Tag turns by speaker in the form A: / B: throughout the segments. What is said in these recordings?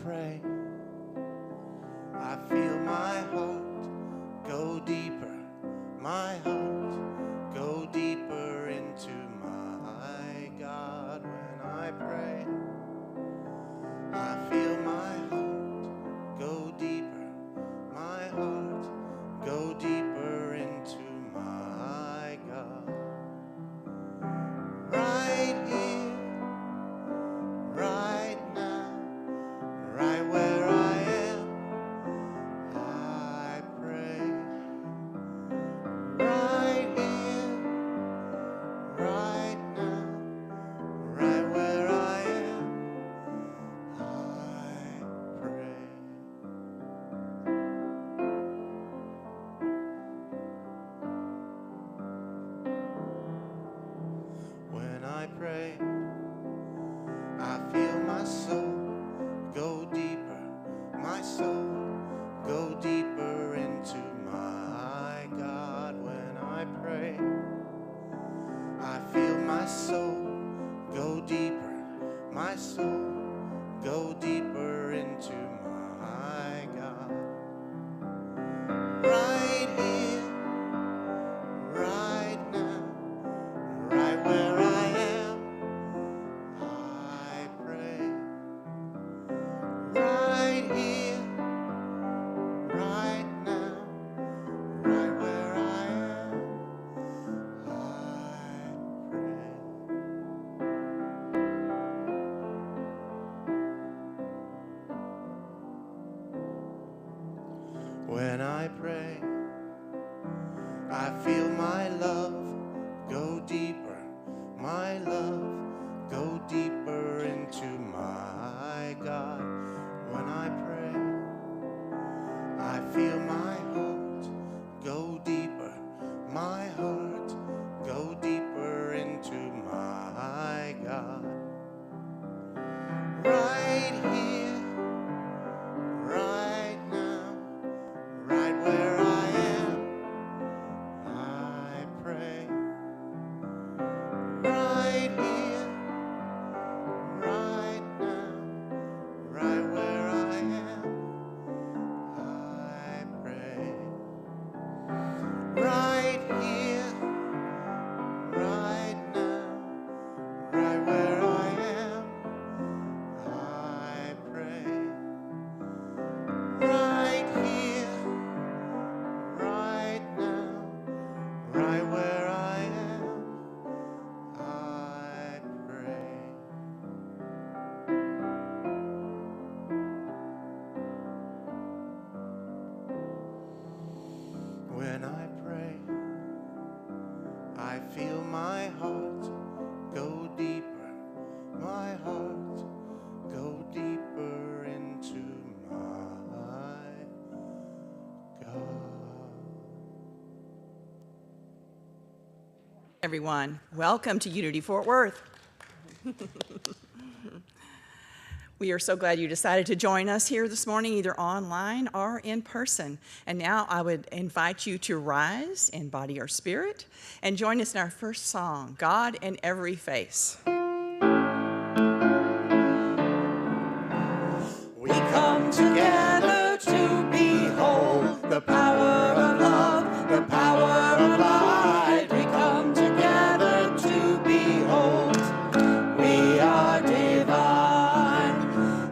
A: pray, I feel my heart go deeper, my heart go deeper into my God. When I pray, I feel my heart go deeper, my heart go deeper into my God. Right here, right now, right where I am, I pray. Right here, right now, right where I am, I pray. When I pray, I feel my soul go deeper, my soul go deeper into my God. When I pray, I feel my soul go deeper, my soul go deeper into my God. Right here, right now, right where I am, I pray. Right here, right now, right where I am, I pray. When I pray, I feel my love go deeper, my love go deeper into my God. When I pray, I feel my heart go deeper, my heart go deeper into my God. Right here, right now, right where I am, I pray. Right here, right now, right where I am, I pray. Right here, right now, right where I am, I pray. Right here, right now, right where I am, I pray. When I pray, I feel my heart go deeper, my heart go deeper into my God.
B: Everyone, welcome to Unity Fort Worth. We are so glad you decided to join us here this morning, either online or in person. And now I would invite you to rise in body or spirit and join us in our first song, God in Every Face.
A: We come together to behold the power of love, the power of light. We come together to behold we are divine.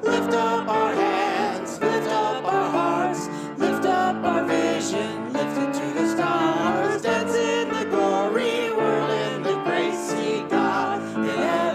A: Lift up our hands, lift up our hearts, lift up our vision, lift it to the stars. Dance in the glory, whirl in the grace, see God in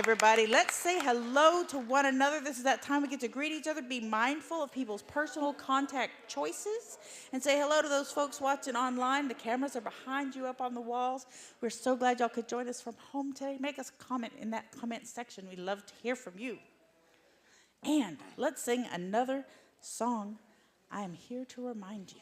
C: everybody. Let's say hello to one another. This is that time we get to greet each other, be mindful of people's personal contact choices, and say hello to those folks watching online. The cameras are behind you up on the walls. We're so glad y'all could join us from home today. Make us a comment in that comment section. We'd love to hear from you. And let's sing another song, I Am Here to Remind You.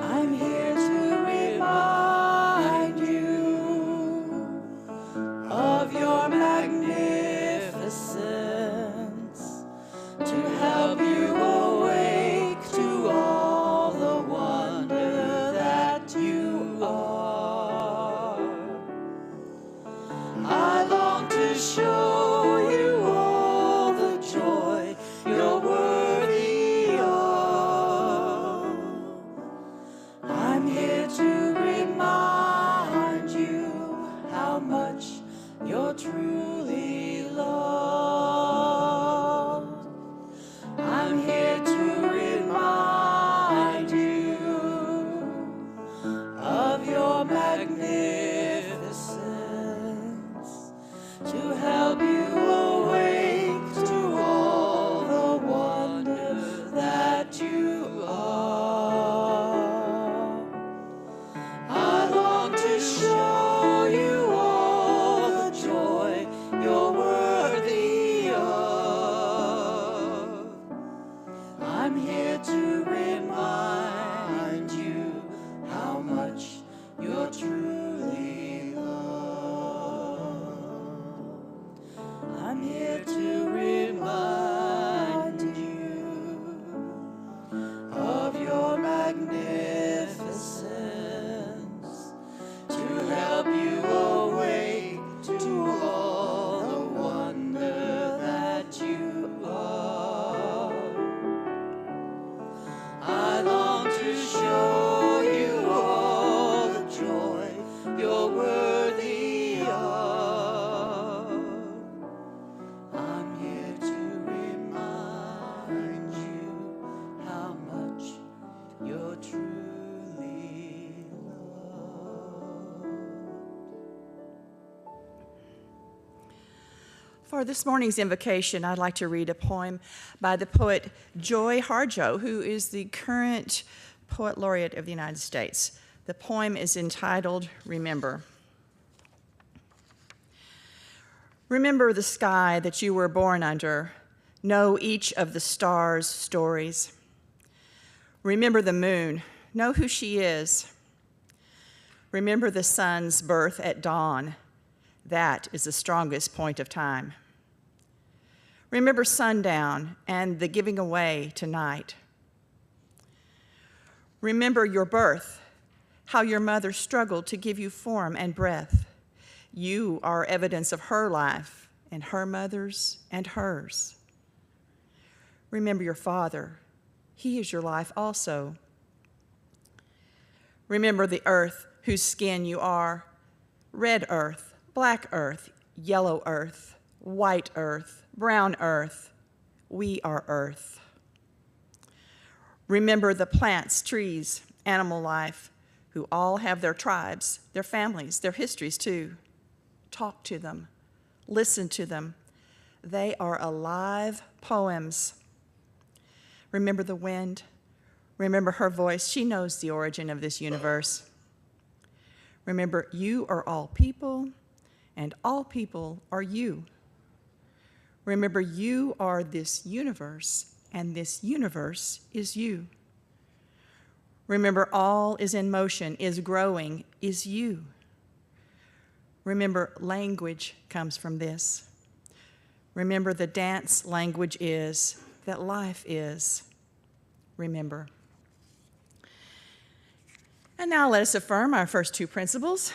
C: I'm here to remind you of your magnificence, to help you awake to all the wonder that you are. I long to show you all the joy you're worthy of. I'm here to remind you how much you're truly loved. I'm here to remind you of your magnificence, to help you awake to all the wonder that you are. I long to show you all the joy you're worthy of. I'm here to remind you how much you're truly loved. I'm here to remind you of your magnificence, to help you awake to all the wonder that you are. I long to show you all the joy you're worthy of. I'm here to remind you how much you're truly loved.
B: For this morning's invocation, I'd like to read a poem by the poet Joy Harjo, who is the current Poet Laureate of the United States. The poem is entitled, Remember. Remember the sky that you were born under. Know each of the stars' stories. Remember the moon. Know who she is. Remember the sun's birth at dawn. That is the strongest point of time. Remember sundown and the giving away tonight. Remember your birth, how your mother struggled to give you form and breath. You are evidence of her life and her mother's and hers. Remember your father. He is your life also. Remember the earth whose skin you are, red earth, black earth, yellow earth, white earth, brown earth. We are earth. Remember the plants, trees, animal life, who all have their tribes, their families, their histories too. Talk to them, listen to them. They are alive poems. Remember the wind. Remember her voice. She knows the origin of this universe. Remember, you are all people, and all people are you. Remember, you are this universe, and this universe is you. Remember, all is in motion, is growing, is you. Remember, language comes from this. Remember, the dance language is that life is. Remember. And now let us affirm our first two principles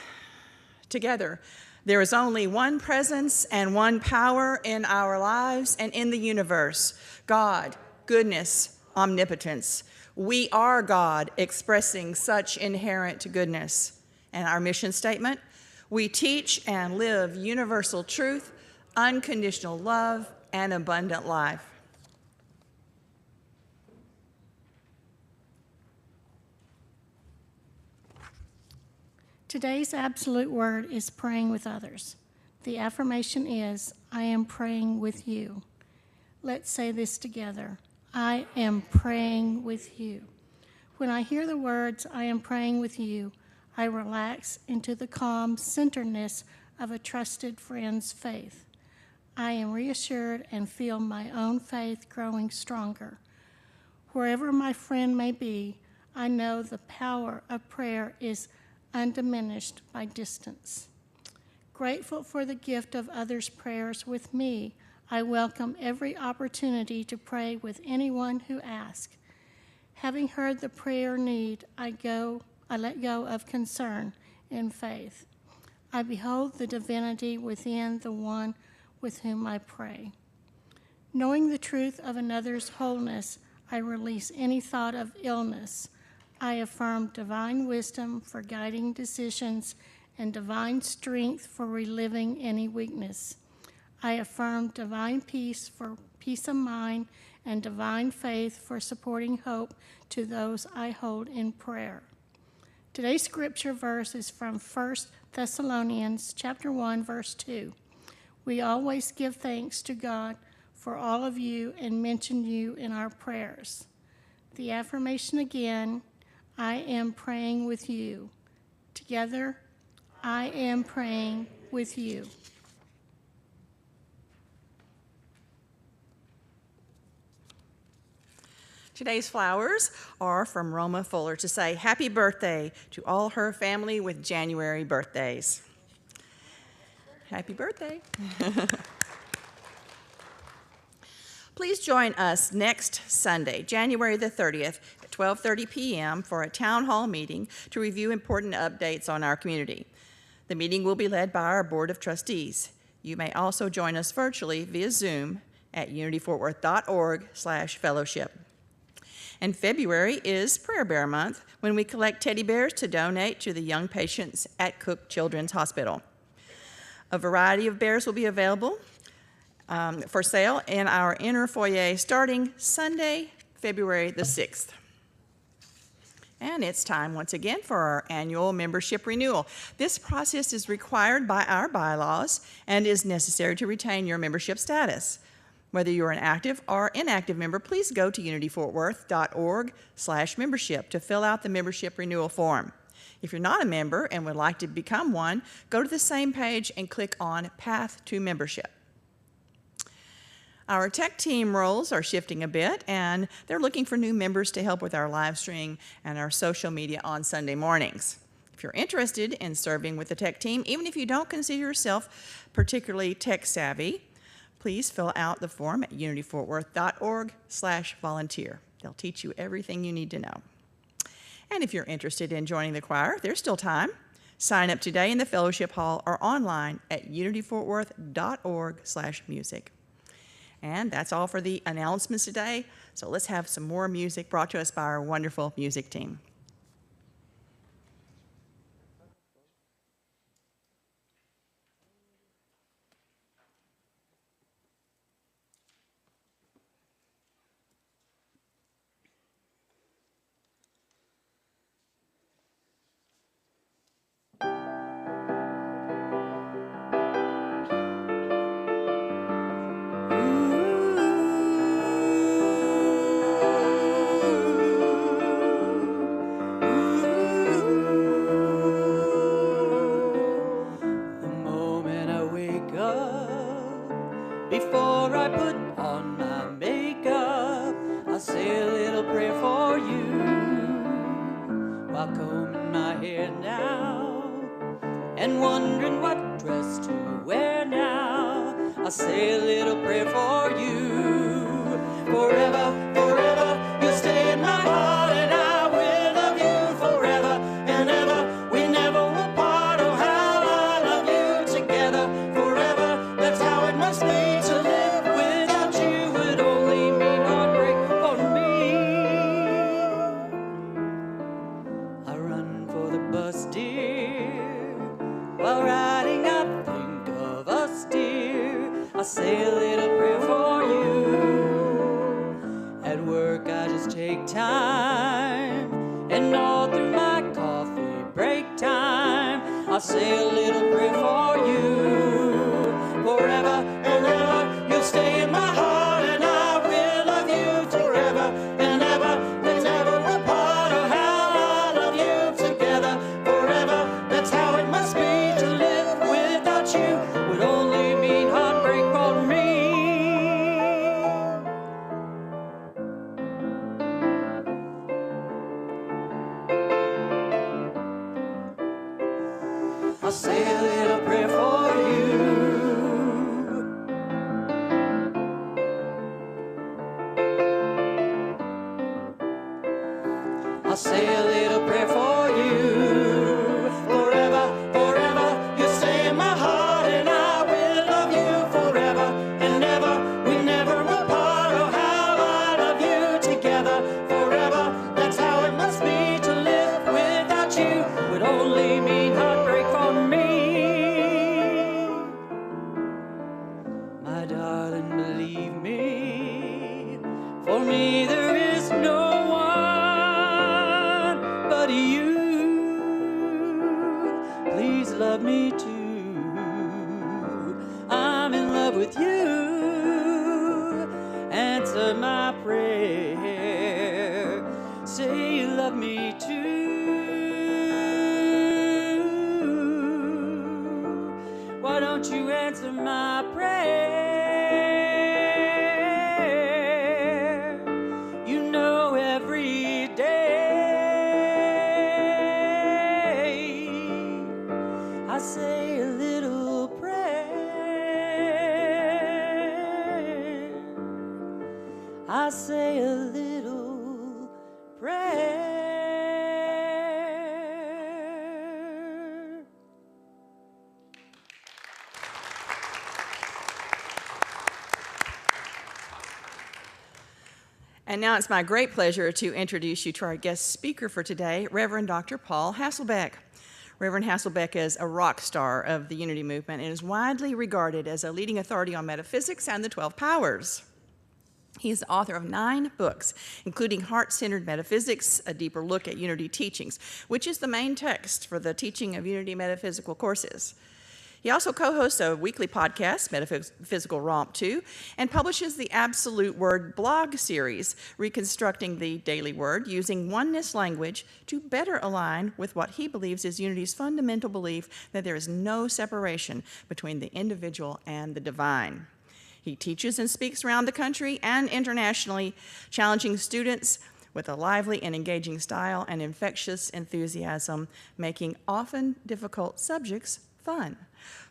B: together. There is only one presence and one power in our lives and in the universe: God, goodness, omnipotence. We are God expressing such inherent goodness. And our mission statement: we teach and live universal truth, unconditional love, and abundant life.
D: Today's absolute word is praying with others. The affirmation is, I am praying with you. Let's say this together. I am praying with you. When I hear the words, I am praying with you, I relax into the calm centeredness of a trusted friend's faith. I am reassured and feel my own faith growing stronger. Wherever my friend may be, I know the power of prayer is undiminished by distance. Grateful for the gift of others' prayers with me, I welcome every opportunity to pray with anyone who asks. Having heard the prayer need, I let go of concern in faith. I behold the divinity within the one with whom I pray. Knowing the truth of another's wholeness, I release any thought of illness. I affirm divine wisdom for guiding decisions and divine strength for reliving any weakness. I affirm divine peace for peace of mind and divine faith for supporting hope to those I hold in prayer. Today's scripture verse is from 1 Thessalonians chapter 1, verse 2. We always give thanks to God for all of you and mention you in our prayers. The affirmation again, I am praying with you. Together, I am praying with you.
B: Today's flowers are from Roma Fuller to say happy birthday to all her family with January birthdays. Happy birthday. Please join us next Sunday, January the 30th at 12:30 p.m. for a town hall meeting to review important updates on our community. The meeting will be led by our Board of Trustees. You may also join us virtually via Zoom at unityfortworth.org/fellowship. And February is Prayer Bear Month, when we collect teddy bears to donate to the young patients at Cook Children's Hospital. A variety of bears will be available for sale in our inner foyer starting Sunday, February the 6th. And it's time once again for our annual membership renewal. This process is required by our bylaws and is necessary to retain your membership status. Whether you're an active or inactive member, please go to unityfortworth.org/membership to fill out the membership renewal form. If you're not a member and would like to become one, go to the same page and click on Path to Membership. Our tech team roles are shifting a bit, and they're looking for new members to help with our live stream and our social media on Sunday mornings. If you're interested in serving with the tech team, even if you don't consider yourself particularly tech savvy, please fill out the form at unityfortworth.org/volunteer. They'll teach you everything you need to know. And if you're interested in joining the choir, there's still time. Sign up today in the fellowship hall or online at unityfortworth.org/music. And that's all for the announcements today. So let's have some more music brought to us by our wonderful music team.
A: Before I put on my makeup, I'll say a little prayer for you. While combing my hair now and wondering what dress to wear now, I'll say a little prayer for you. Forever, forever, you'll stay in my heart, and I will love you forever and ever. We never will part. Oh, how I love you together forever. That's how it must be. I say a little prayer for you. At work I just take time, and all through my coffee break time, say a little prayer for you. Forever and ever, you'll stay in my heart, and I will love you forever and ever and ever apart. Oh, how I love you together forever. That's how it must be to live without you. Would only mean heartbreak for me. I'll say a little prayer for you. I'll say a little prayer for you. Forever, forever, you'll stay in my heart, and I will love you forever and ever. We never apart. Oh, how I love you together forever. That's how it must be to live without you. Would only mean heartbreak for me. My darling, believe me, for me there is no one but you. Please love me too. I'm in love with you. Answer my prayer. Say you love me too. Why don't you answer my prayer? You know every day I say a little prayer. I say a little prayer.
B: And now it's my great pleasure to introduce you to our guest speaker for today, Reverend Dr. Paul Hasselbeck. Reverend Hasselbeck is a rock star of the Unity Movement and is widely regarded as a leading authority on metaphysics and the 12 powers. He is the author of 9 books, including Heart-Centered Metaphysics, A Deeper Look at Unity Teachings, which is the main text for the teaching of Unity metaphysical courses. He also co-hosts a weekly podcast, Metaphysical Romp 2, and publishes the Absolute Word blog series, reconstructing the daily word using oneness language to better align with what he believes is Unity's fundamental belief that there is no separation between the individual and the divine. He teaches and speaks around the country and internationally, challenging students with a lively and engaging style and infectious enthusiasm, making often difficult subjects fun.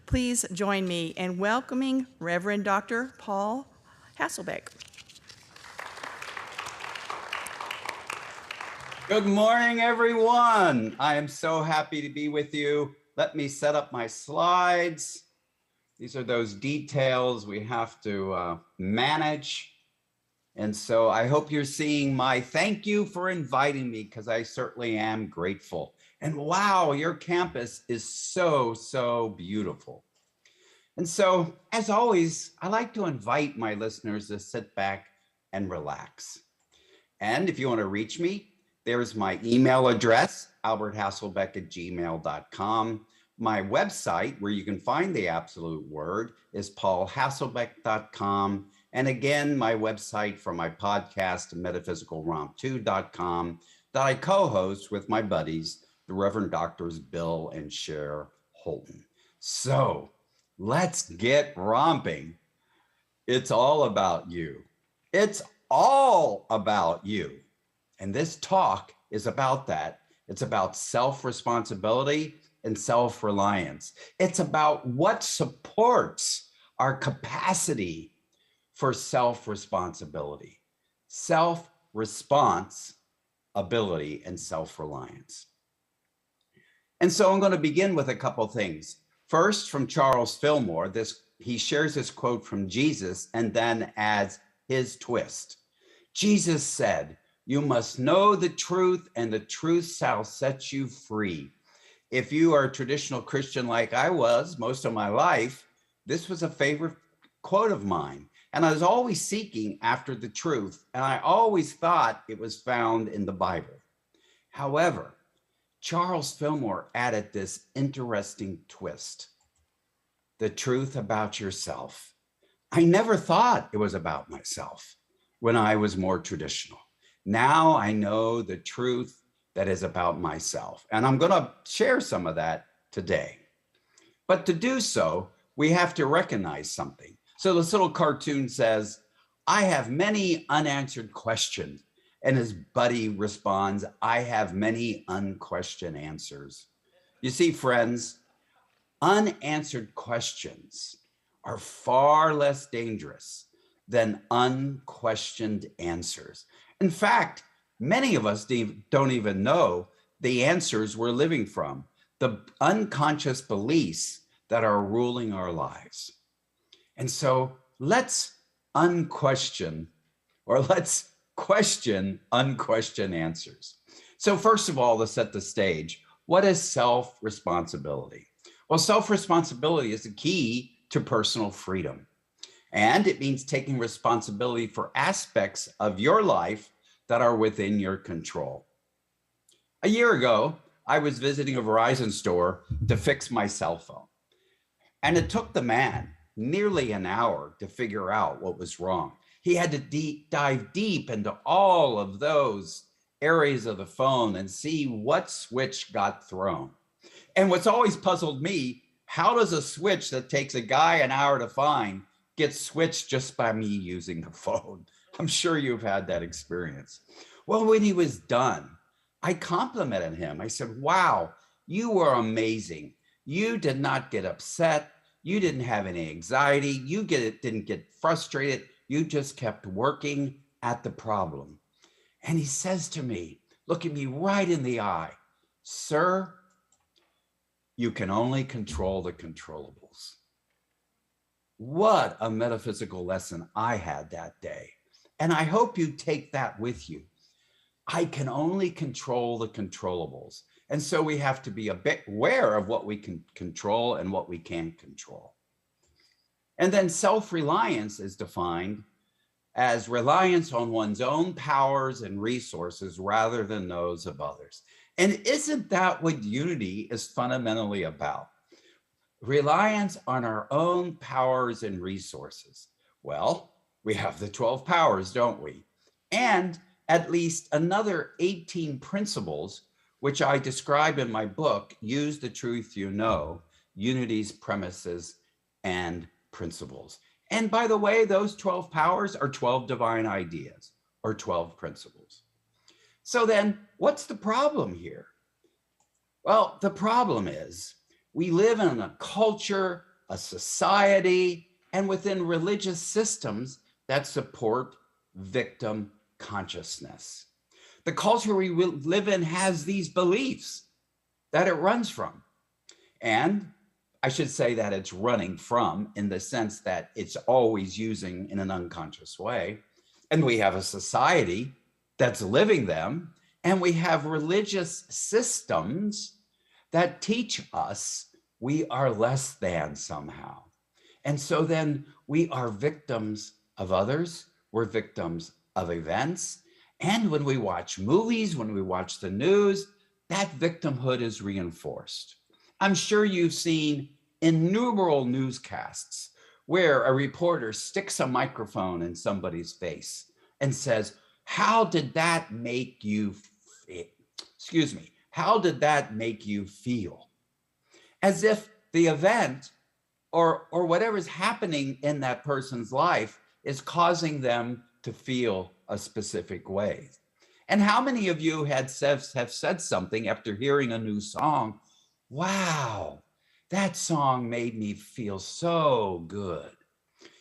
B: Please join me in welcoming Reverend Dr. Paul Hasselbeck.
E: Good morning, everyone. I am so happy to be with you. Let me set up my slides. These are those details we have to manage. And so I hope you're seeing my thank you for inviting me, because I certainly am grateful. And wow, your campus is so, so beautiful. And so, as always, I like to invite my listeners to sit back and relax. And if you want to reach me, there's my email address, alberthasselbeck@gmail.com. My website, where you can find the Absolute Word, is paulhasselbeck.com. And again, my website for my podcast, metaphysicalromp2.com, that I co-host with my buddies, the Reverend Doctors Bill and Cher Holton. So let's get romping. It's all about you. It's all about you. And this talk is about that. It's about self-responsibility and self-reliance. It's about what supports our capacity for self-responsibility, self-responsibility, and self-reliance. And so I'm going to begin with a couple things. First, from Charles Fillmore, he shares this quote from Jesus and then adds his twist. Jesus said, "You must know the truth, and the truth shall set you free." If you are a traditional Christian like I was most of my life, this was a favorite quote of mine. And I was always seeking after the truth, and I always thought it was found in the Bible. However, Charles Fillmore added this interesting twist: the truth about yourself. I never thought it was about myself when I was more traditional. Now I know the truth that is about myself. And I'm going to share some of that today. But to do so, we have to recognize something. So this little cartoon says, I have many unanswered questions. And his buddy responds, I have many unquestioned answers. You see, friends, unanswered questions are far less dangerous than unquestioned answers. In fact, many of us don't even know the answers we're living from, the unconscious beliefs that are ruling our lives. And so let's question unquestioned answers. So first of all, to set the stage, what is self-responsibility? Well, self-responsibility is the key to personal freedom. And it means taking responsibility for aspects of your life that are within your control. A year ago, I was visiting a Verizon store to fix my cell phone. And it took the man nearly an hour to figure out what was wrong. He had to dive deep into all of those areas of the phone and see what switch got thrown. And what's always puzzled me, how does a switch that takes a guy an hour to find get switched just by me using the phone? I'm sure you've had that experience. Well, when he was done, I complimented him. I said, wow, you were amazing. You did not get upset. You didn't have any anxiety. You didn't get frustrated. You just kept working at the problem. And he says to me, looking me right in the eye, sir, you can only control the controllables. What a metaphysical lesson I had that day. And I hope you take that with you. I can only control the controllables. And so we have to be a bit aware of what we can control and what we can't control. And then self-reliance is defined as reliance on one's own powers and resources rather than those of others. And isn't that what unity is fundamentally about? Reliance on our own powers and resources. Well, we have the 12 powers, don't we? And at least another 18 principles, which I describe in my book, Use the Truth You Know, Unity's Premises and Principles. And by the way, those 12 powers are 12 divine ideas or 12 principles. So then what's the problem here? Well, the problem is we live in a culture, a society, and within religious systems that support victim consciousness. The culture we live in has these beliefs that it runs from. And I should say that it's running from in the sense that it's always using in an unconscious way. And we have a society that's living them. And we have religious systems that teach us we are less than somehow. And so then we are victims of others. We're victims of events. And when we watch movies, when we watch the news, that victimhood is reinforced. I'm sure you've seen innumerable newscasts where a reporter sticks a microphone in somebody's face and says, how did that make you how did that make you feel? As if the event or whatever's happening in that person's life is causing them to feel a specific way. And how many of you have said something after hearing a new song? Wow, that song made me feel so good.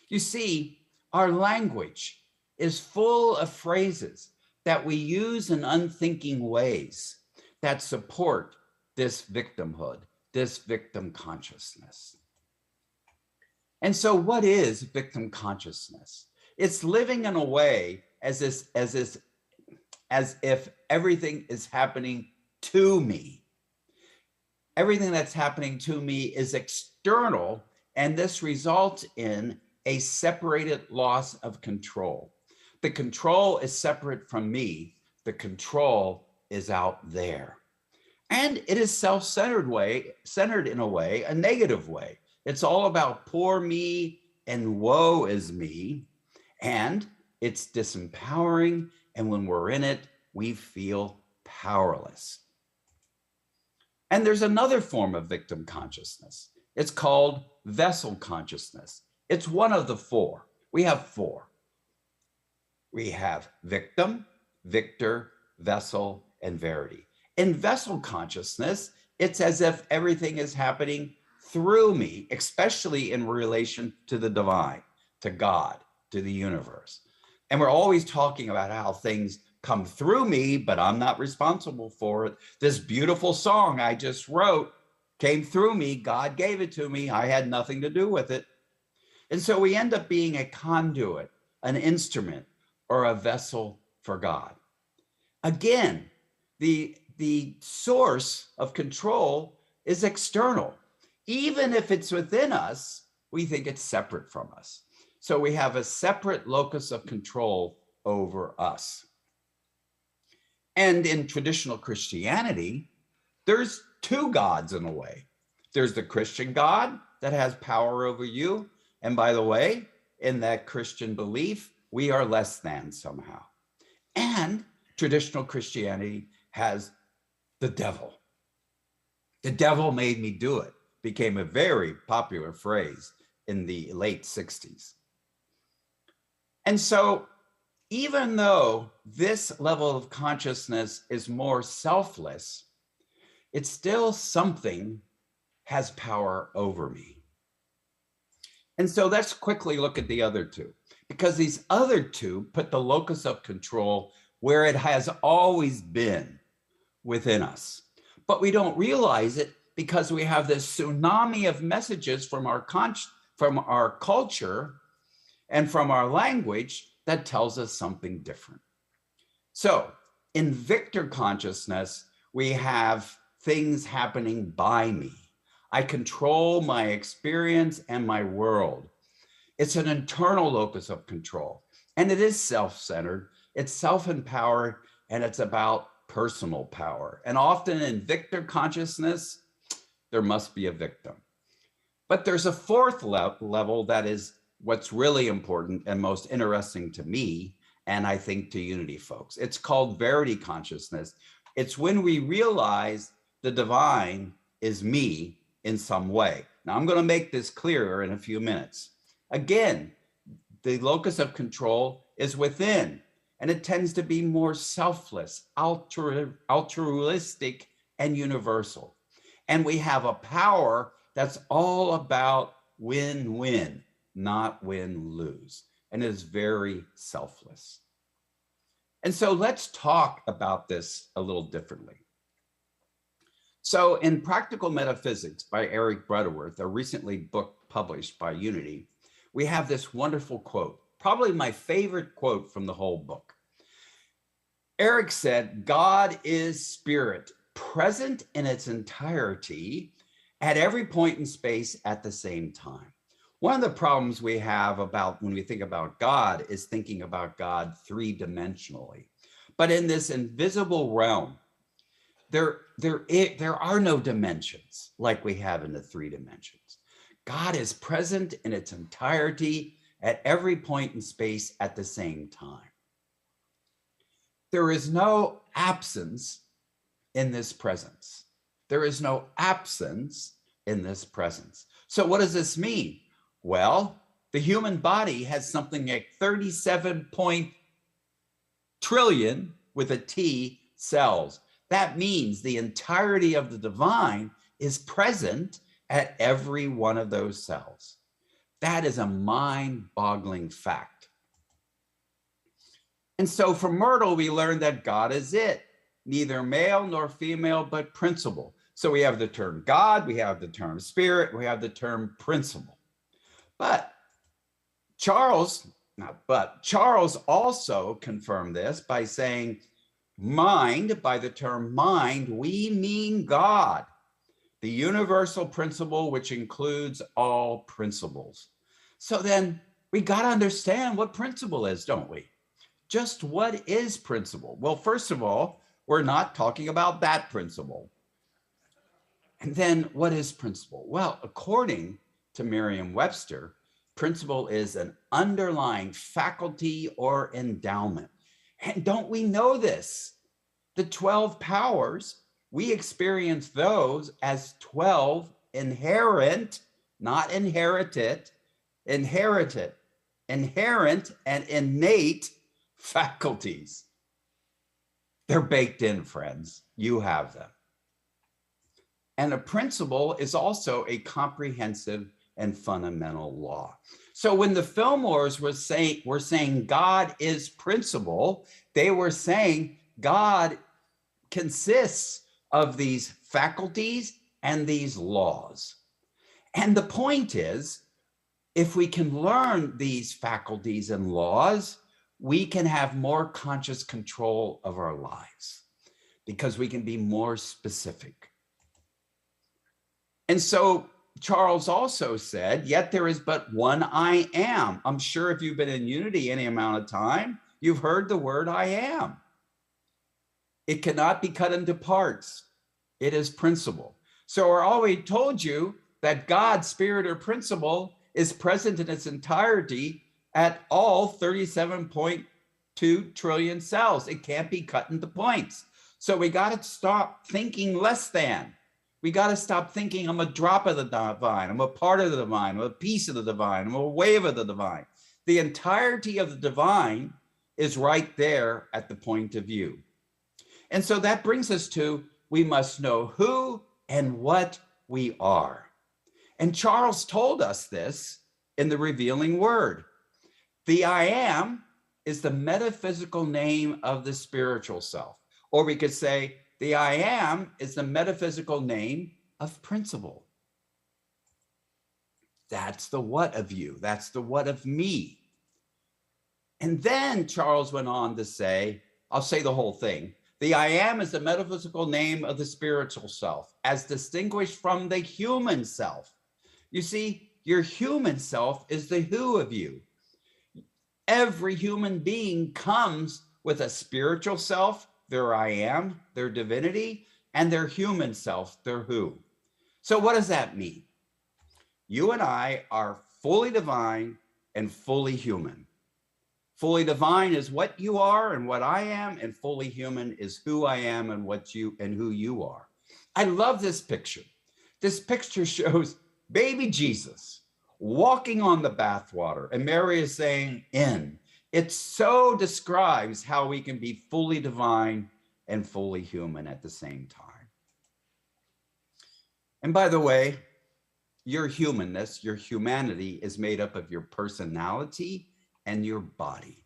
E: You see, our language is full of phrases that we use in unthinking ways that support this victimhood, this victim consciousness. And so what is victim consciousness? It's living in a way as if everything is happening to me. Everything that's happening to me is external, and this results in a separated loss of control. The control is separate from me. The control is out there. And it is centered in a way, a negative way. It's all about poor me and woe is me. And it's disempowering. And when we're in it, we feel powerless. And there's another form of victim consciousness. It's called vessel consciousness. It's one of the four. We have four. We have victim, victor, vessel, and verity. In vessel consciousness, it's as if everything is happening through me, especially in relation to the divine, to God, to the universe. And we're always talking about how things come through me, but I'm not responsible for it. This beautiful song I just wrote came through me. God gave it to me. I had nothing to do with it. And so we end up being a conduit, an instrument, or a vessel for God. Again, the source of control is external. Even if it's within us, we think it's separate from us. So we have a separate locus of control over us. And in traditional Christianity, there's two gods in a way. There's the Christian God that has power over you. And by the way, in that Christian belief, we are less than somehow. And traditional Christianity has the devil. The devil made me do it became a very popular phrase in the late 60s. And so even though this level of consciousness is more selfless, it's still something has power over me. And so let's quickly look at the other two, because these other two put the locus of control where it has always been within us. But we don't realize it because we have this tsunami of messages from our culture and from our language that tells us something different. So in victor consciousness, we have things happening by me. I control my experience and my world. It's an internal locus of control, and it is self-centered, it's self-empowered, and it's about personal power. And often in victor consciousness, there must be a victim. But there's a fourth level that is what's really important and most interesting to me, and I think to Unity folks. It's called verity consciousness. It's when we realize the divine is me in some way. Now, I'm going to make this clearer in a few minutes. Again, the locus of control is within, and it tends to be more selfless, altruistic, and universal. And we have a power that's all about win-win, not win-lose, and is very selfless. And so let's talk about this a little differently. So in Practical Metaphysics by Eric Butterworth, a recently book published by Unity, we have this wonderful quote, probably my favorite quote from the whole book. Eric said, "God is spirit, present in its entirety at every point in space at the same time." One of the problems we have about when we think about God is thinking about God three-dimensionally. But in this invisible realm, there are no dimensions like we have in the three dimensions. God is present in its entirety at every point in space at the same time. There is no absence in this presence. There is no absence in this presence. So what does this mean? Well, the human body has something like 37 trillion with a T cells. That means the entirety of the divine is present at every one of those cells. That is a mind-boggling fact. And so from Myrtle, we learned that God is it, neither male nor female, but principle. So we have the term God, we have the term spirit, we have the term principle. But Charles also confirmed this by saying, mind, by the term mind, we mean God, the universal principle which includes all principles. So then we got to understand what principle is, don't we? Just what is principle? Well, first of all, we're not talking about that principle. And then what is principle? Well, according to Merriam-Webster, principle is an underlying faculty or endowment. And don't we know this? The 12 powers, we experience those as 12 inherent, not inherited, inherent and innate faculties. They're baked in, friends. You have them. And a principle is also a comprehensive and fundamental law. So when the Fillmores were saying God is principle, they were saying God consists of these faculties and these laws. And the point is, if we can learn these faculties and laws, we can have more conscious control of our lives because we can be more specific. And so Charles also said, yet there is but one I am. I'm sure if you've been in unity any amount of time, you've heard the word I am. It cannot be cut into parts. It is principle. So I already told you that God, spirit, or principle is present in its entirety at all 37.2 trillion cells. It can't be cut into points. So we got to stop thinking less than. We got to stop thinking I'm a drop of the divine, I'm a part of the divine, I'm a piece of the divine, I'm a wave of the divine. The entirety of the divine is right there at the point of view. And so that brings us to, we must know who and what we are. And Charles told us this in the revealing word. The I am is the metaphysical name of the spiritual self. Or we could say, the I am is the metaphysical name of principle. That's the what of you. That's the what of me. And then Charles went on to say, I'll say the whole thing. The I am is the metaphysical name of the spiritual self, as distinguished from the human self. You see, your human self is the who of you. Every human being comes with a spiritual self, their I am, their divinity, and their human self, their who. So what does that mean? You and I are fully divine and fully human. Fully divine is what you are and what I am, and fully human is who I am and what you and who you are. I love this picture. This picture shows baby Jesus walking on the bathwater, and Mary is saying, in. It so describes how we can be fully divine and fully human at the same time. And by the way, your humanness, your humanity is made up of your personality and your body.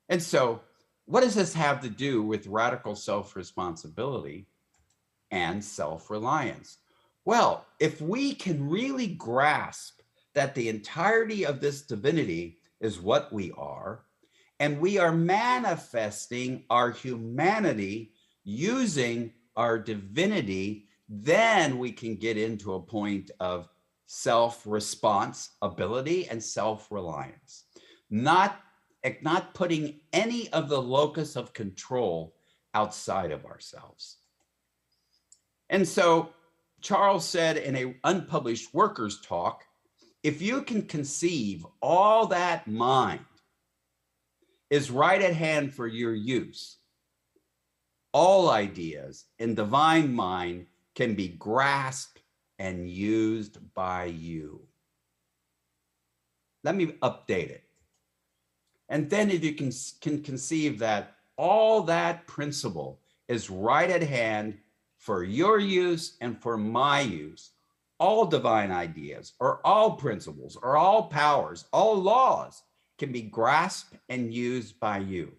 E: And so what does this have to do with radical self-responsibility and self-reliance? Well, if we can really grasp that the entirety of this divinity is what we are, and we are manifesting our humanity using our divinity, then we can get into a point of self-responsibility and self-reliance, not putting any of the locus of control outside of ourselves. And so Charles said in an unpublished workers' talk, if you can conceive all that mind is right at hand for your use, all ideas in divine mind can be grasped and used by you. Let me update it. And then if you can conceive that all that principle is right at hand for your use and for my use, all divine ideas or all principles or all powers, all laws can be grasped and used by you.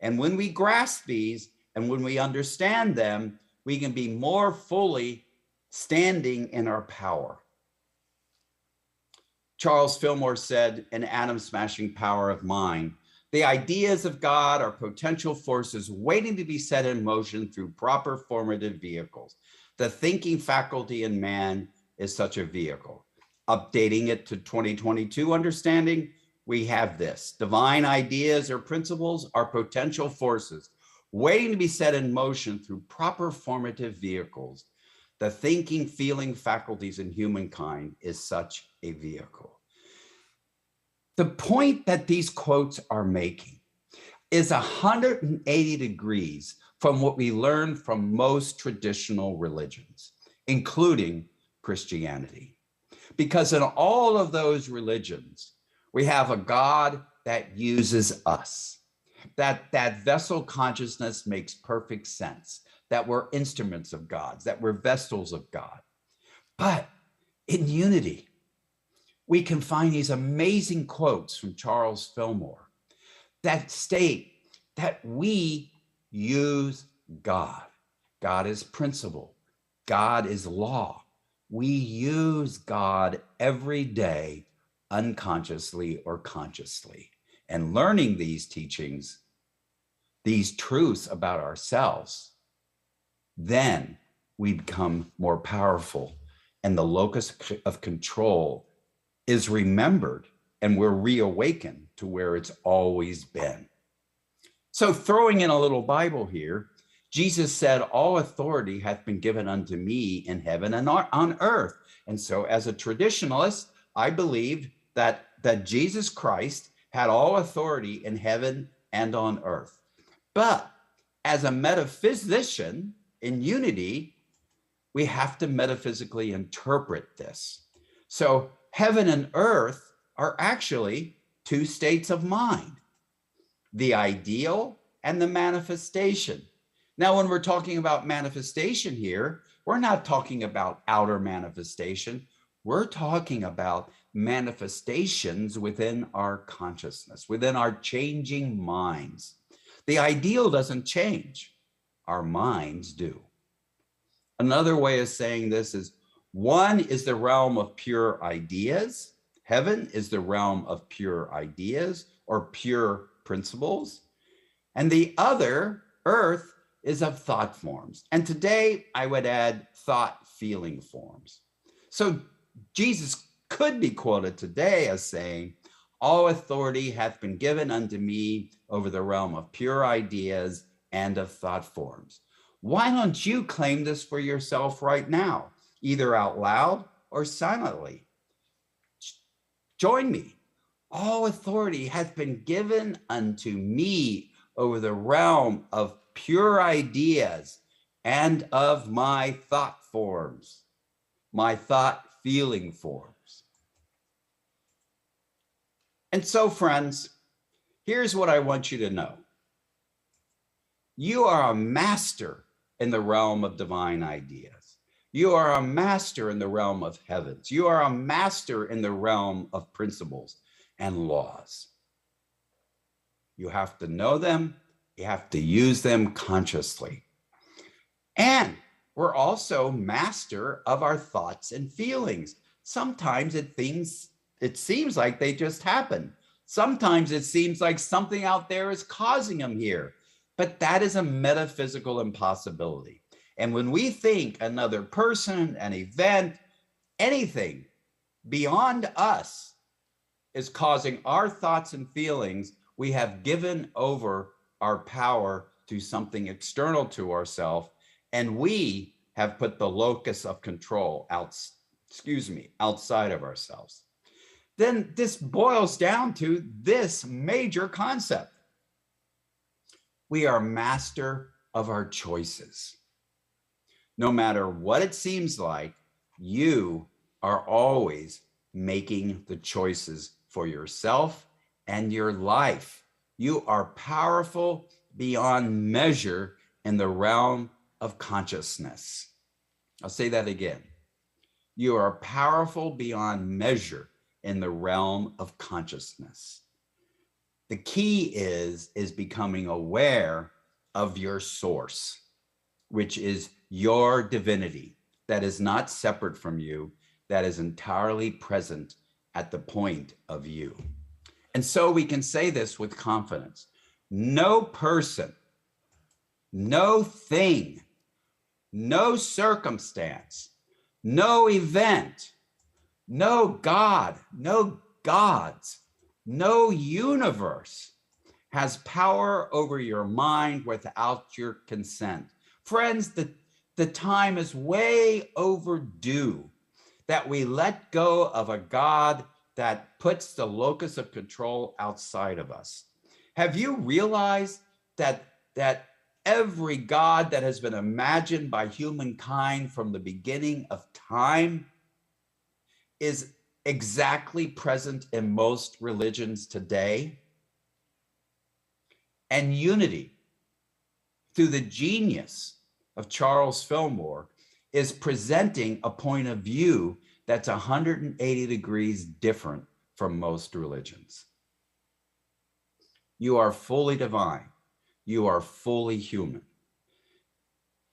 E: And when we grasp these and when we understand them, we can be more fully standing in our power. Charles Fillmore said in Atom-Smashing Power of Mind, the ideas of God are potential forces waiting to be set in motion through proper formative vehicles. The thinking faculty in man is such a vehicle. Updating it to 2022 understanding, we have this. Divine ideas or principles are potential forces waiting to be set in motion through proper formative vehicles. The thinking, feeling faculties in humankind is such a vehicle. The point that these quotes are making is 180 degrees from what we learn from most traditional religions, including Christianity. Because in all of those religions, we have a God that uses us. That vessel consciousness makes perfect sense, that we're instruments of God's, that we're vessels of God. But in unity, we can find these amazing quotes from Charles Fillmore that state that we use God. God is principle. God is law. We use God every day, unconsciously or consciously. And learning these teachings, these truths about ourselves, then we become more powerful, and the locus of control is remembered, and we're reawakened to where it's always been. So throwing in a little Bible here, Jesus said, all authority hath been given unto me in heaven and on earth. And so as a traditionalist, I believed that Jesus Christ had all authority in heaven and on earth. But as a metaphysician in unity, we have to metaphysically interpret this. So heaven and earth are actually two states of mind, the ideal and the manifestation. Now, when we're talking about manifestation here, we're not talking about outer manifestation. We're talking about manifestations within our consciousness, within our changing minds. The ideal doesn't change. Our minds do. Another way of saying this is, one is the realm of pure ideas. Heaven is the realm of pure ideas or pure principles. And the other, earth, is of thought forms. And today I would add thought feeling forms. So Jesus could be quoted today as saying, all authority hath been given unto me over the realm of pure ideas and of thought forms. Why don't you claim this for yourself right now, either out loud or silently? Join me. All authority hath been given unto me over the realm of pure ideas and of my thought forms, my thought feeling forms. And so, friends, here's what I want you to know. You are a master in the realm of divine ideas. You are a master in the realm of heavens. You are a master in the realm of principles and laws. You have to know them. You have to use them consciously. And we're also master of our thoughts and feelings. Sometimes it seems like they just happen. Sometimes it seems like something out there is causing them here. But that is a metaphysical impossibility. And when we think another person, an event, anything beyond us is causing our thoughts and feelings, we have given over our power to something external to ourselves, and we have put the locus of control outside of ourselves. Then this boils down to this major concept. We are master of our choices. No matter what it seems like, you are always making the choices for yourself and your life. You are powerful beyond measure in the realm of consciousness. I'll say that again. You are powerful beyond measure in the realm of consciousness. The key is becoming aware of your source, which is your divinity that is not separate from you, that is entirely present at the point of you. And so we can say this with confidence. No person, no thing, no circumstance, no event, no God, no gods, no universe has power over your mind without your consent. Friends, the time is way overdue that we let go of a God that puts the locus of control outside of us. Have you realized that every God that has been imagined by humankind from the beginning of time is exactly present in most religions today? And unity, through the genius of Charles Fillmore, is presenting a point of view that's 180 degrees different from most religions. You are fully divine. You are fully human.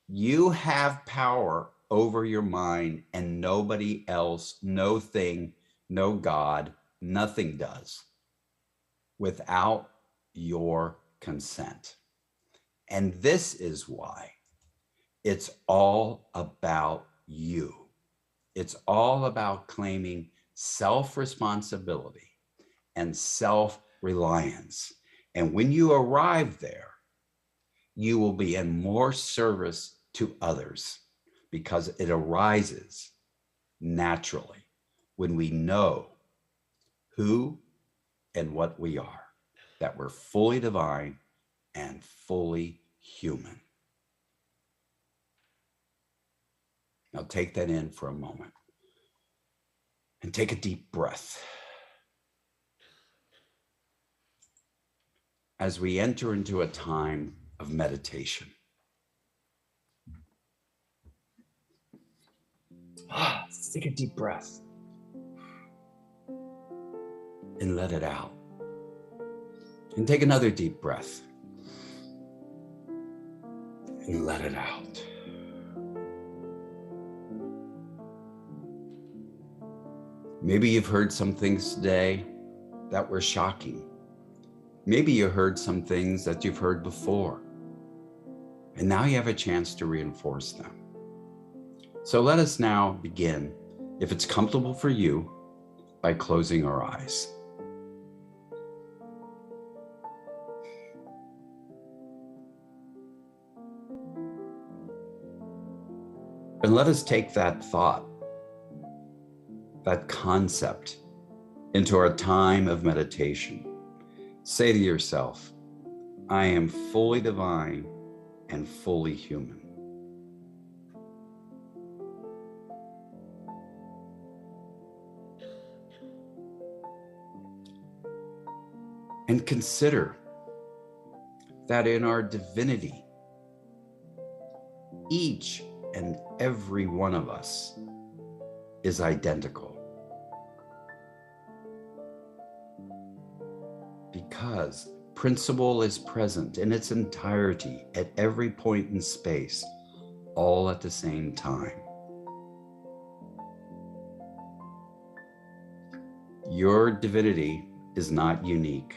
E: You have power over your mind, and nobody else, no thing, no God, nothing does without your consent. And this is why it's all about you. It's all about claiming self-responsibility and self-reliance. And when you arrive there, you will be in more service to others because it arises naturally when we know who and what we are, that we're fully divine and fully human. Now take that in for a moment and take a deep breath. As we enter into a time of meditation. Take a deep breath and let it out. And take another deep breath and let it out. Maybe you've heard some things today that were shocking. Maybe you heard some things that you've heard before, and now you have a chance to reinforce them. So let us now begin, if it's comfortable for you, by closing our eyes. And let us take that thought, that concept, into our time of meditation. Say to yourself, I am fully divine and fully human. And consider that in our divinity, each and every one of us is identical. Because principle is present in its entirety at every point in space, all at the same time. Your divinity is not unique.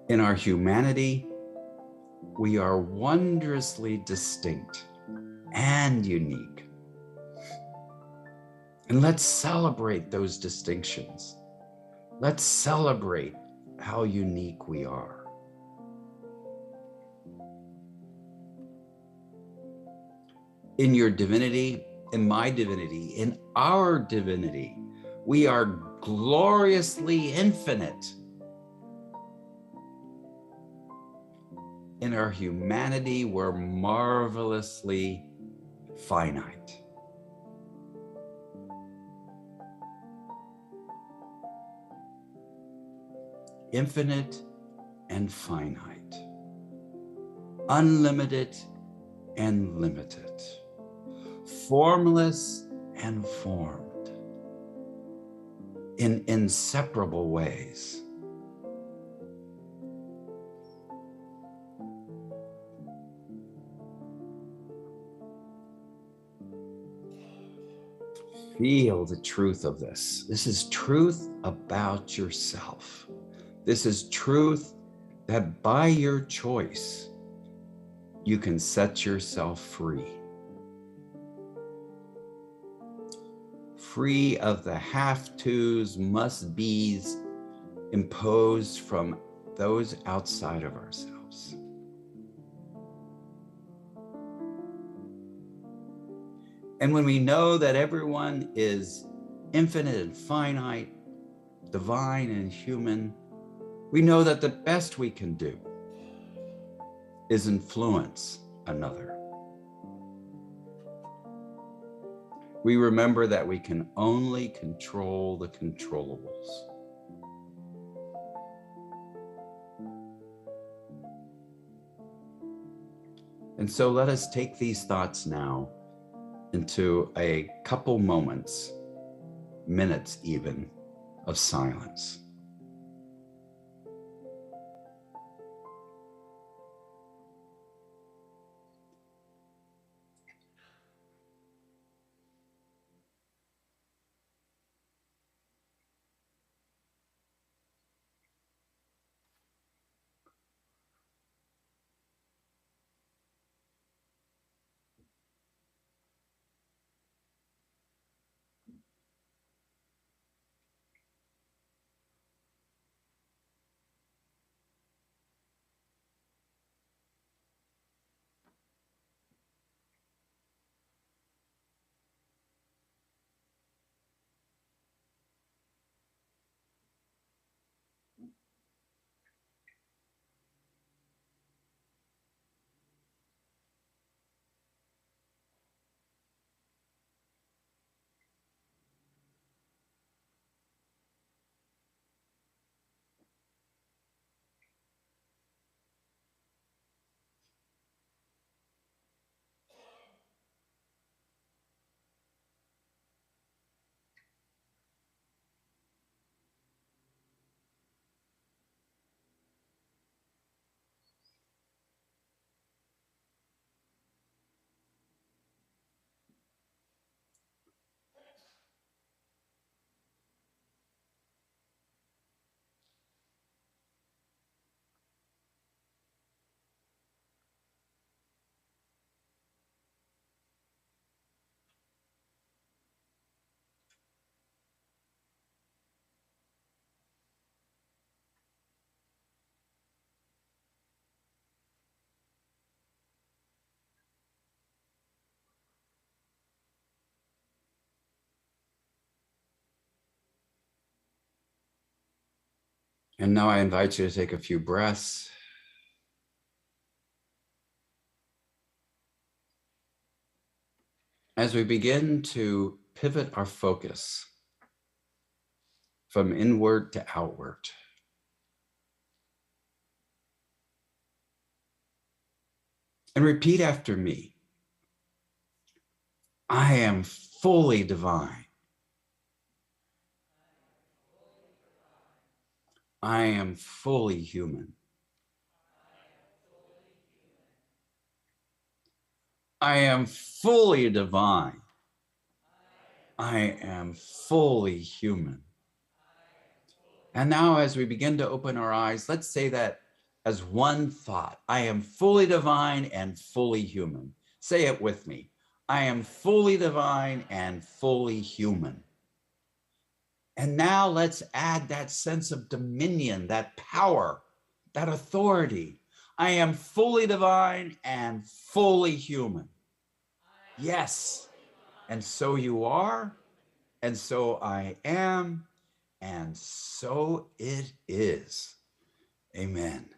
E: In our humanity, we are wondrously distinct and unique. And let's celebrate those distinctions. Let's celebrate how unique we are. In your divinity, in my divinity, in our divinity, we are gloriously infinite. In our humanity, we're marvelously finite. Infinite and finite, unlimited and limited, formless and formed, in inseparable ways. Feel the truth of this. This is truth about yourself. This is truth that by your choice, you can set yourself free. Free of the have-tos, must-be's imposed from those outside of ourselves. And when we know that everyone is infinite and finite, divine and human, we know that the best we can do is influence another. We remember that we can only control the controllables. And so let us take these thoughts now into a couple moments, minutes even, of silence. And now I invite you to take a few breaths. As we begin to pivot our focus from inward to outward. And repeat after me. I am fully divine. I am fully human. I am fully divine. I am fully human. And now as we begin to open our eyes, let's say that as one thought. I am fully divine and fully human. Say it with me. I am fully divine and fully human. And now let's add that sense of dominion, that power, that authority. I am fully divine and fully human. Yes. And so you are, and so I am, and so it is. Amen.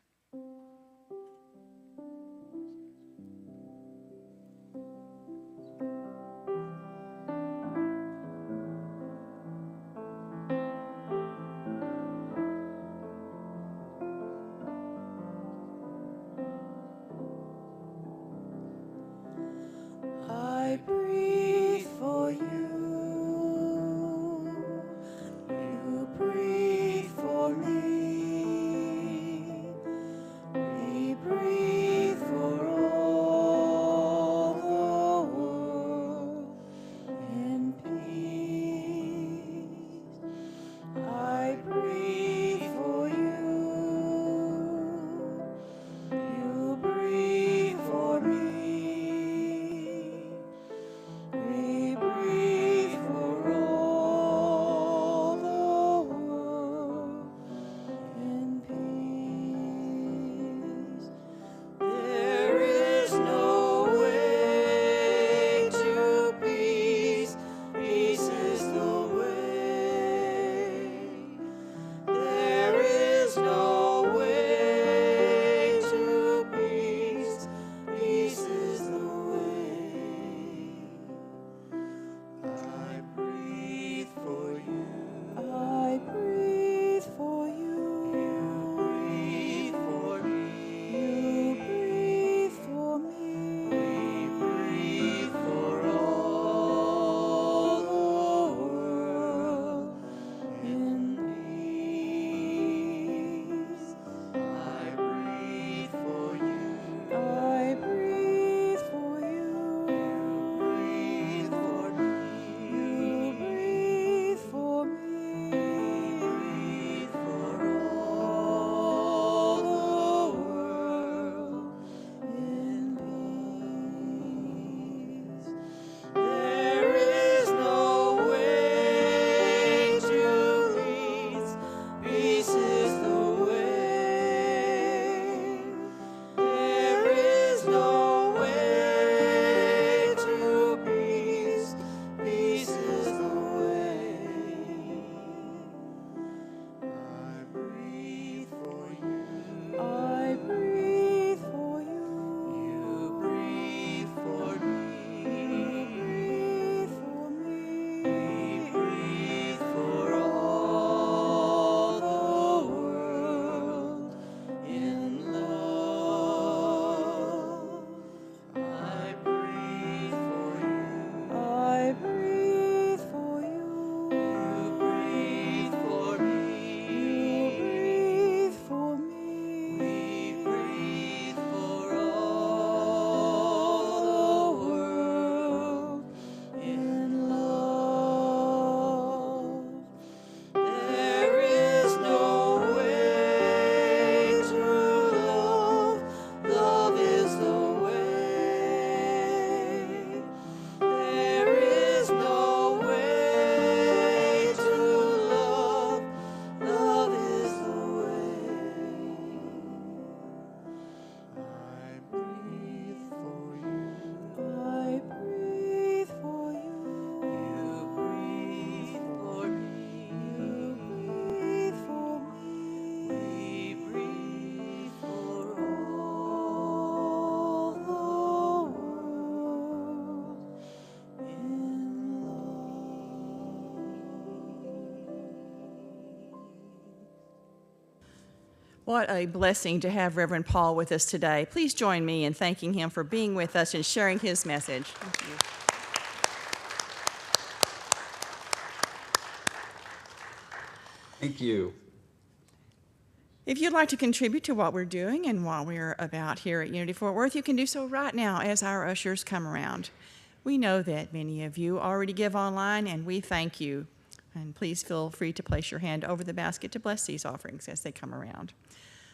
A: I breathe for you. You breathe for me.
B: What a blessing to have Reverend Paul with us today. Please join me in thanking him for being with us and sharing his message. Thank you.
E: Thank you.
B: If you'd like to contribute to what we're doing and what we're about here at Unity Fort Worth, you can do so right now as our ushers come around. We know that many of you already give online, and we thank you. And please feel free to place your hand over the basket to bless these offerings as they come around.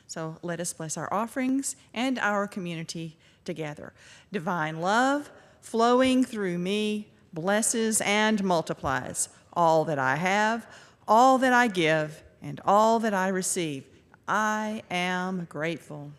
B: So let us bless our offerings and our community together. Divine love flowing through me blesses and multiplies all that I have, all that I give, and all that I receive. I am grateful.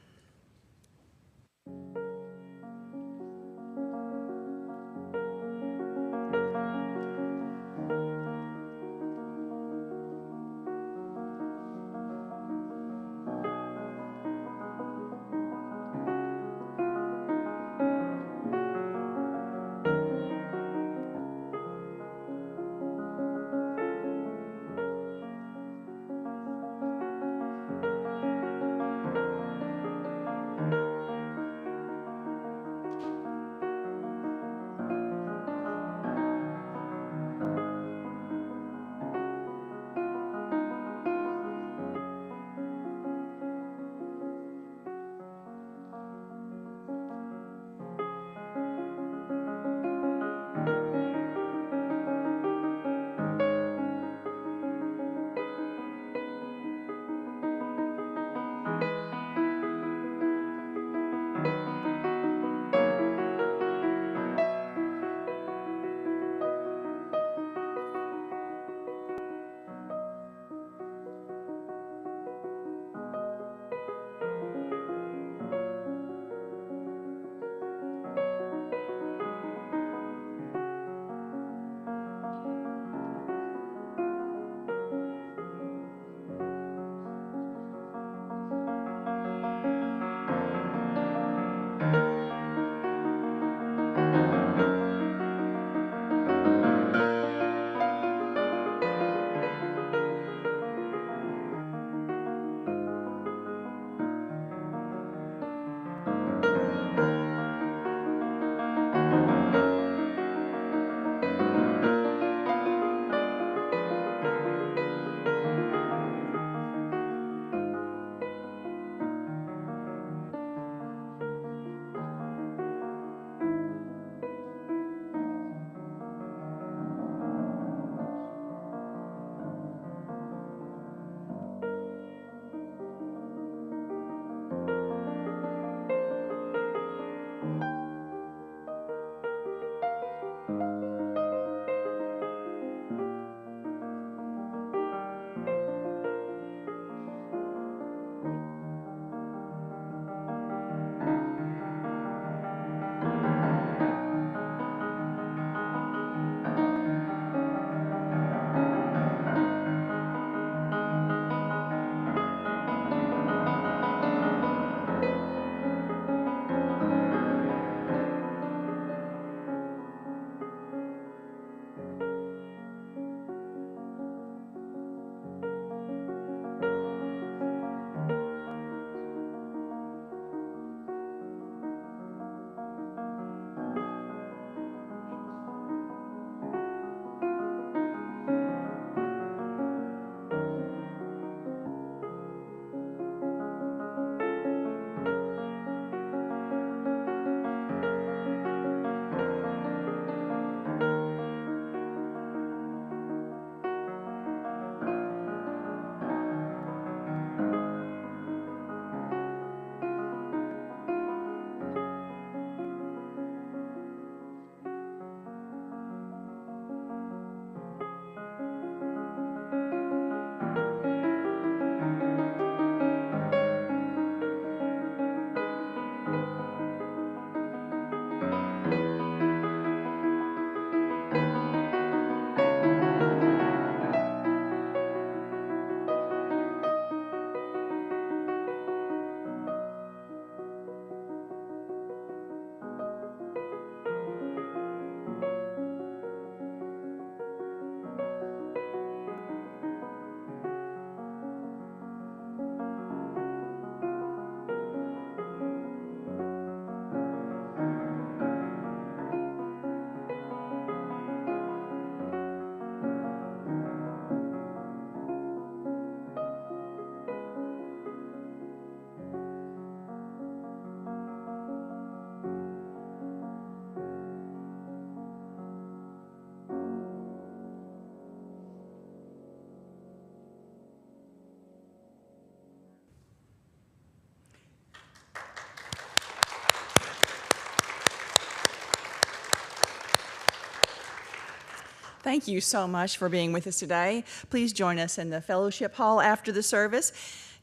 B: Thank you so much for being with us today. Please join us in the fellowship hall after the service.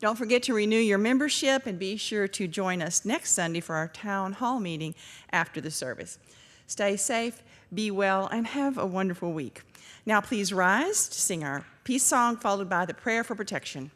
B: Don't forget to renew your membership and be sure to join us next Sunday for our town hall meeting after the service. Stay safe, be well, and have a wonderful week. Now please rise to sing our peace song followed by the prayer for protection.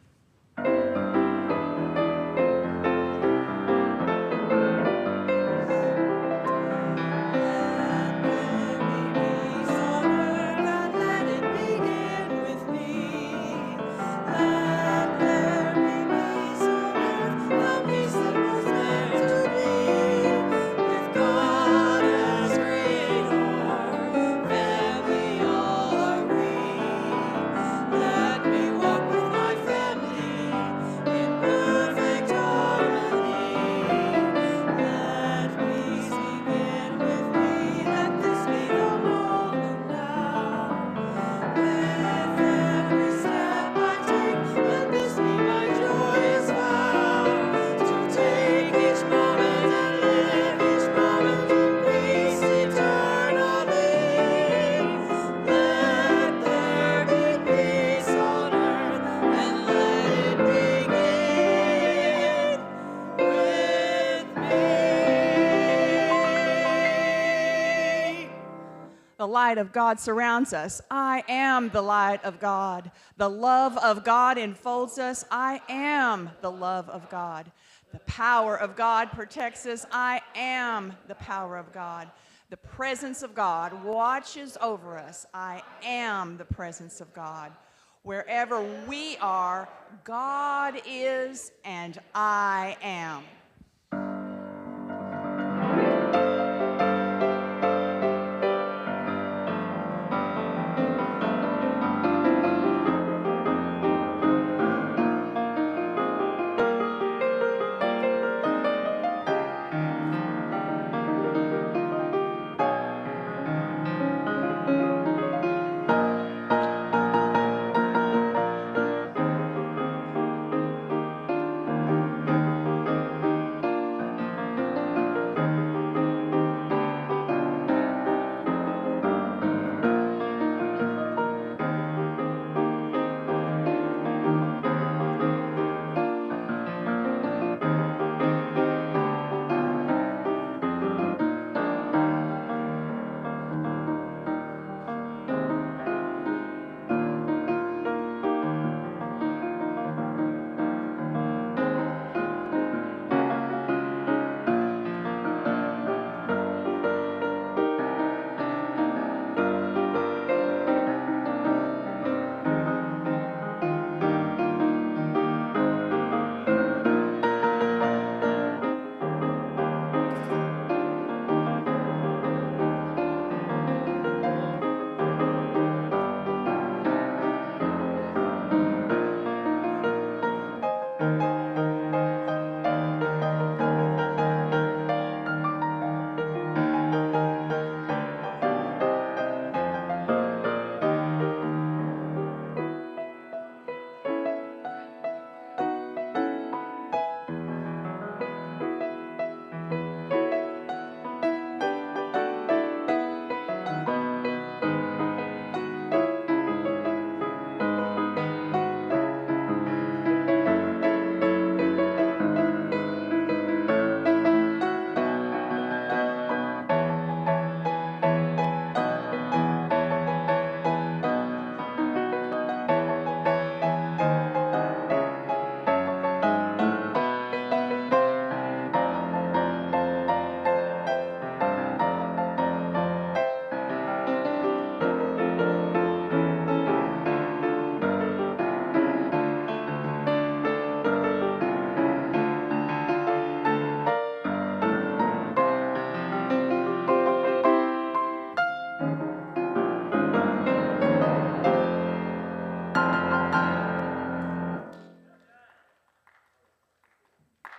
B: The light of God surrounds us. I am the light of God. The love of God enfolds us. I am the love of God. The power of God protects us. I am the power of God. The presence of God watches over us. I am the presence of God. Wherever we are, God is and I am.